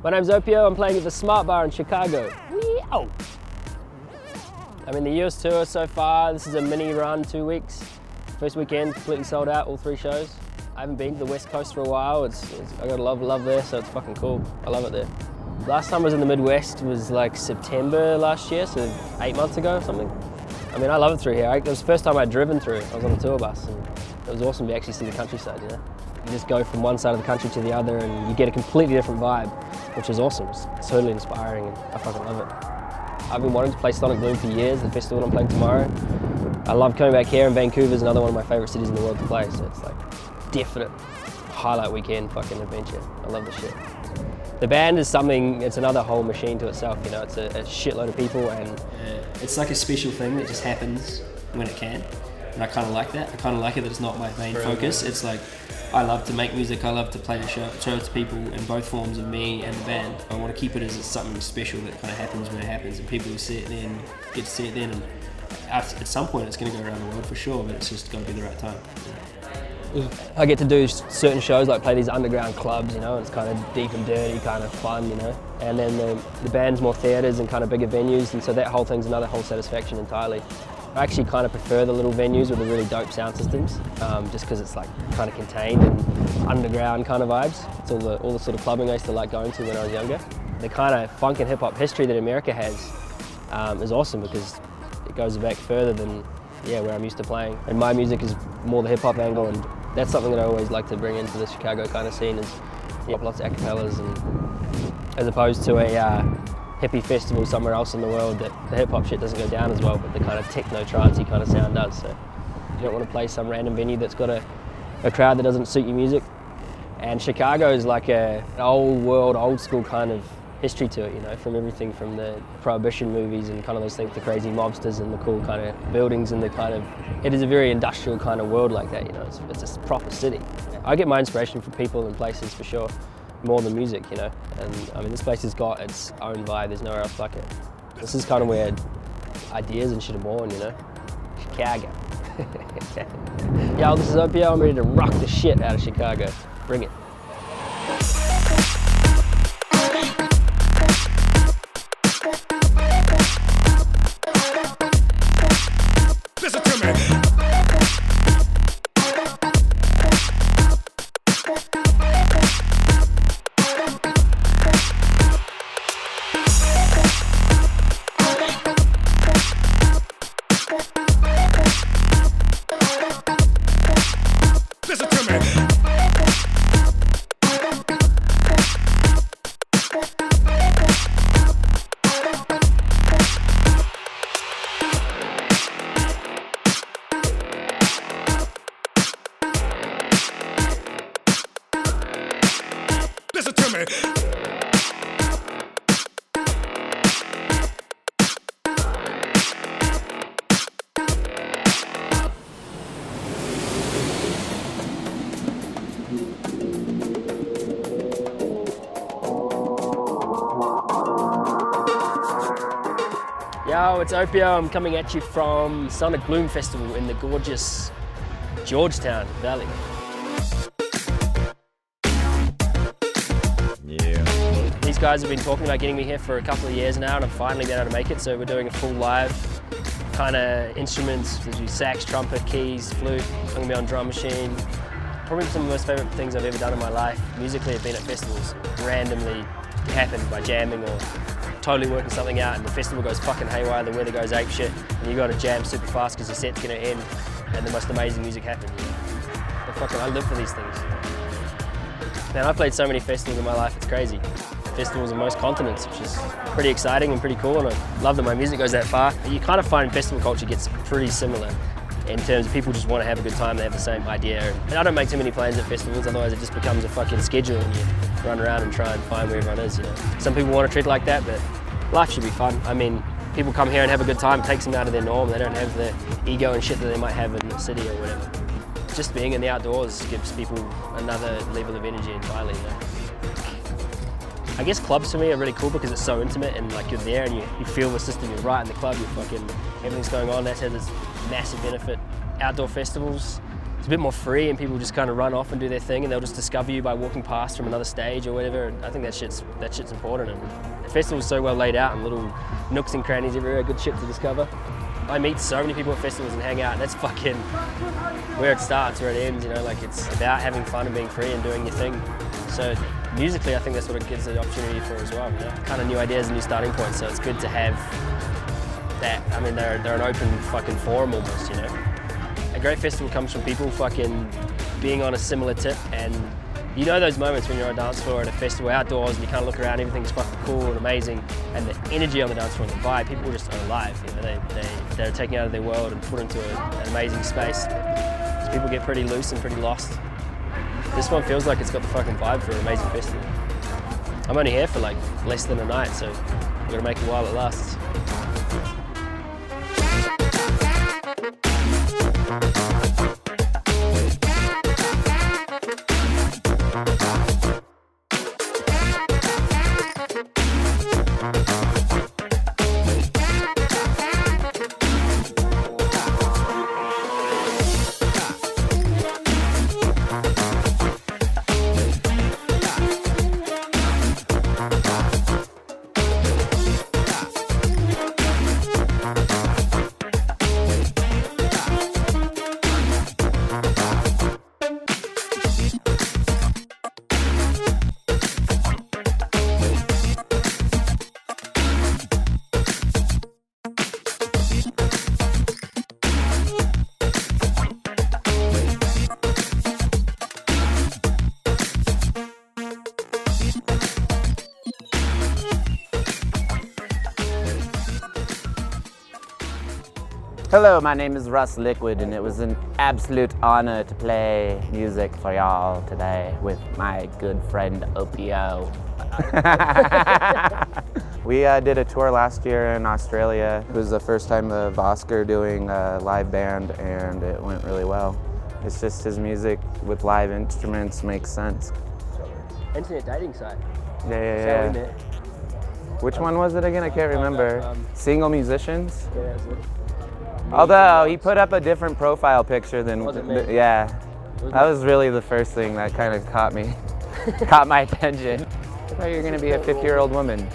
My name's Opiuo, I'm playing at the Smart Bar in Chicago. Wee-ow. I'm in the US tour so far. This is a mini run, 2 weeks. First weekend, completely sold out, all 3 shows. I haven't been to the West Coast for a while. I got a love there, so it's fucking cool. I love it there. Last time I was in the Midwest was like September last year, so 8 months ago or something. I mean, I love it through here. It was the first time I'd driven through. I was on a tour bus, and it was awesome to actually see the countryside, you know? You just go from one side of the country to the other, and you get a completely different vibe, which is awesome. It's totally inspiring, and I fucking love it. I've been wanting to play Sonic Bloom for years, the festival I'm playing tomorrow. I love coming back here, and Vancouver's another one of my favorite cities in the world to play, so it's like definite highlight weekend fucking adventure. I love this shit. The band is something, it's another whole machine to itself, you know, it's a shitload of people, and it's like a special thing that just happens when it can, and I kind of like that. I kind of like it that it's not my main focus. It's like, I love to make music, I love to play the show it to people in both forms of me and the band. I want to keep it as something special that kind of happens when it happens, and people who see it then get to see it then, and at some point it's going to go around the world for sure, but it's just got to be the right time. I get to do certain shows, like play these underground clubs, you know, and it's kind of deep and dirty, kind of fun, you know. And then the band's more theatres and kind of bigger venues, and so that whole thing's another whole satisfaction entirely. I actually kind of prefer the little venues with the really dope sound systems, just because it's like kind of contained and underground kind of vibes. It's all the sort of clubbing I used to like going to when I was younger. The kind of funk and hip hop history that America has is awesome, because it goes back further than where I'm used to playing. And my music is more the hip hop angle, and that's something that I always like to bring into the Chicago kind of scene, is lots of acapellas, and as opposed to a hippie festival somewhere else in the world that the hip hop shit doesn't go down as well, but the kind of techno trancey kind of sound does. So you don't want to play some random venue that's got a crowd that doesn't suit your music. And Chicago is like an old world, old school kind of history to it, you know, from everything from the Prohibition movies and kind of those things, the crazy mobsters and the cool kind of buildings, and the kind of, it is a very industrial kind of world like that, you know, it's a proper city. I get my inspiration from people and places for sure, more than music, you know, and I mean this place has got its own vibe, there's nowhere else like it. This is kind of where ideas and shit are born, you know, Chicago. Yo, this is Opiuo, I'm ready to rock the shit out of Chicago, bring it. Listen to me. Listen to me. Listen to me. Yo, it's Opiuo. I'm coming at you from Sonic Bloom Festival in the gorgeous Georgetown Valley. These guys have been talking about getting me here for a couple of years now, and I'm finally been able to make it, so we're doing a full live kind of instruments. There's sax, trumpet, keys, flute. I'm going to be on drum machine. Probably some of the most favourite things I've ever done in my life musically have been at festivals. Randomly happened by jamming or totally working something out, and the festival goes fucking haywire, the weather goes apeshit, and you got to jam super fast because your set's going to end, and the most amazing music happens. I live for these things. Man, I've played so many festivals in my life, it's crazy. Festivals on most continents, which is pretty exciting and pretty cool, and I love that my music goes that far. You kind of find festival culture gets pretty similar in terms of people just want to have a good time, they have the same idea. And I don't make too many plans at festivals, otherwise it just becomes a fucking schedule and you run around and try and find where everyone is, you know. Some people want to treat it like that, but life should be fun. I mean, people come here and have a good time, it takes them out of their norm, they don't have the ego and shit that they might have in the city or whatever. Just being in the outdoors gives people another level of energy entirely, you know. I guess clubs for me are really cool because it's so intimate, and like you're there and you feel the system, you're right in the club, everything's going on, that has this massive benefit. Outdoor festivals, it's a bit more free and people just kind of run off and do their thing and they'll just discover you by walking past from another stage or whatever. And I think that shit's important. And the festival's so well laid out and little nooks and crannies everywhere, good shit to discover. I meet so many people at festivals and hang out, and that's fucking where it starts, where it ends, you know, like it's about having fun and being free and doing your thing. So musically, I think that's what it gives the opportunity for as well, you know? Kind of new ideas and new starting points, so it's good to have that. I mean, they're an open fucking forum almost, you know? A great festival comes from people fucking being on a similar tip, and you know those moments when you're on a dance floor at a festival outdoors and you kind of look around, everything's fucking cool and amazing, and the energy on the dance floor and the vibe, people just are alive, you know, they're taken out of their world and put into an amazing space. So people get pretty loose and pretty lost. This one feels like it's got the fucking vibe for an amazing festival. I'm only here for like less than a night, so we've got to make it while it lasts. Hello, my name is Russ Liquid, and it was an absolute honor to play music for y'all today with my good friend Opiuo. We did a tour last year in Australia. It was the first time of Oscar doing a live band, and it went really well. It's just his music with live instruments makes sense. Internet dating site. Yeah. Which one was it again? I can't remember. Single Musicians? Yeah, that's it. Although he put up a different profile picture than, Wasn't me. yeah. That was really the first thing that kind of caught my attention. I thought you were gonna be a 50-year-old woman.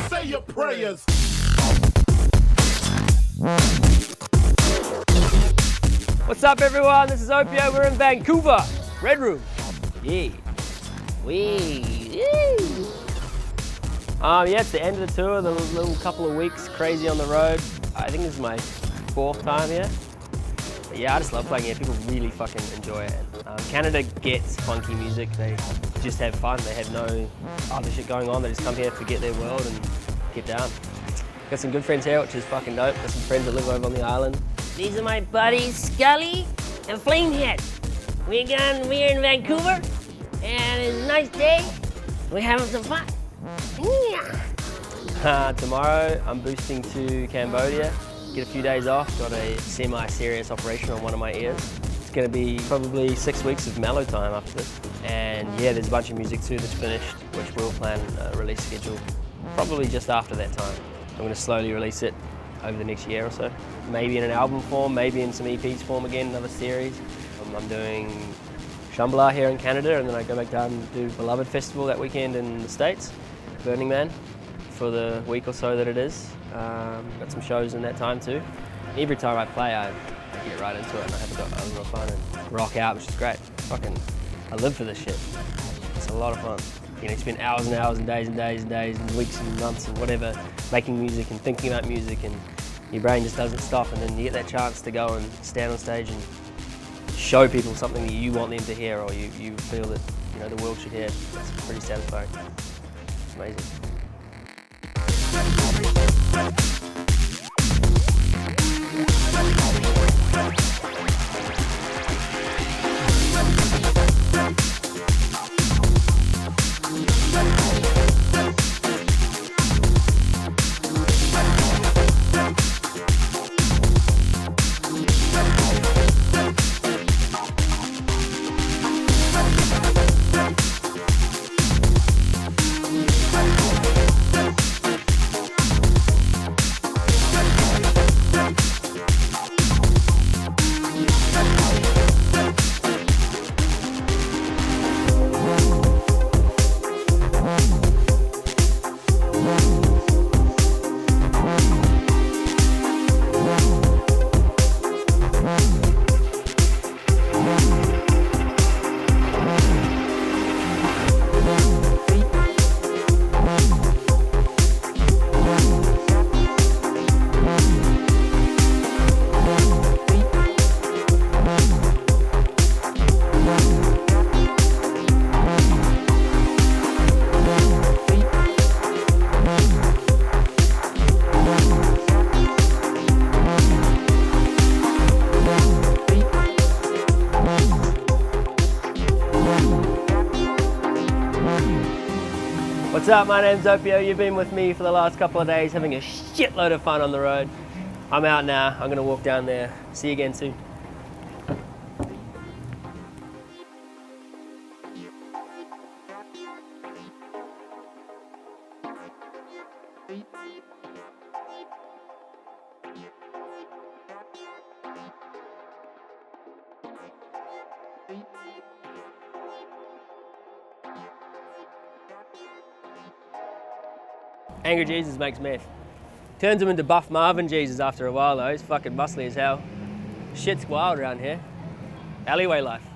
Say your prayers. What's up, everyone? This is Opiuo. We're in Vancouver. Red Room. Yeah. Yeah, it's the end of the tour, the little couple of weeks, crazy on the road. I think this is my 4th time here. But yeah, I just love playing here. People really fucking enjoy it. Canada gets funky music. They just have fun. They have no other shit going on. They just come here, forget their world, and get down. Got some good friends here, which is fucking dope. Got some friends that live over on the island. These are my buddies, Scully and Flamehead. We're in Vancouver, and it's a nice day. We're having some fun. Yeah. Tomorrow, I'm boosting to Cambodia. Get a few days off. Got a semi-serious operation on one of my ears. It's going to be probably 6 weeks of mellow time after this. And yeah, there's a bunch of music too that's finished, which we'll plan a release schedule probably just after that time. I'm going to slowly release it over the next year or so. Maybe in an album form, maybe in some EPs form again, another series. I'm doing Shambhala here in Canada, and then I go back down and do Beloved Festival that weekend in the States, Burning Man, for the week or so that it is. Got some shows in that time too. Every time I play, I get right into it and I have a real fun and rock out, which is great. I live for this shit. It's a lot of fun. You know, you spend hours and hours and days and days and days and weeks and months and whatever making music and thinking about music, and your brain just doesn't stop, and then you get that chance to go and stand on stage and show people something that you want them to hear, or you feel that, you know, the world should hear. It's pretty satisfying. It's amazing. up? My name's Opiuo. You've been with me for the last couple of days having a shitload of fun on the road. I'm out now. I'm going to walk down there. See you again soon. Angry Jesus makes meth. Turns him into buff Marvin Jesus after a while though. He's fucking muscly as hell. Shit's wild around here. Alleyway life.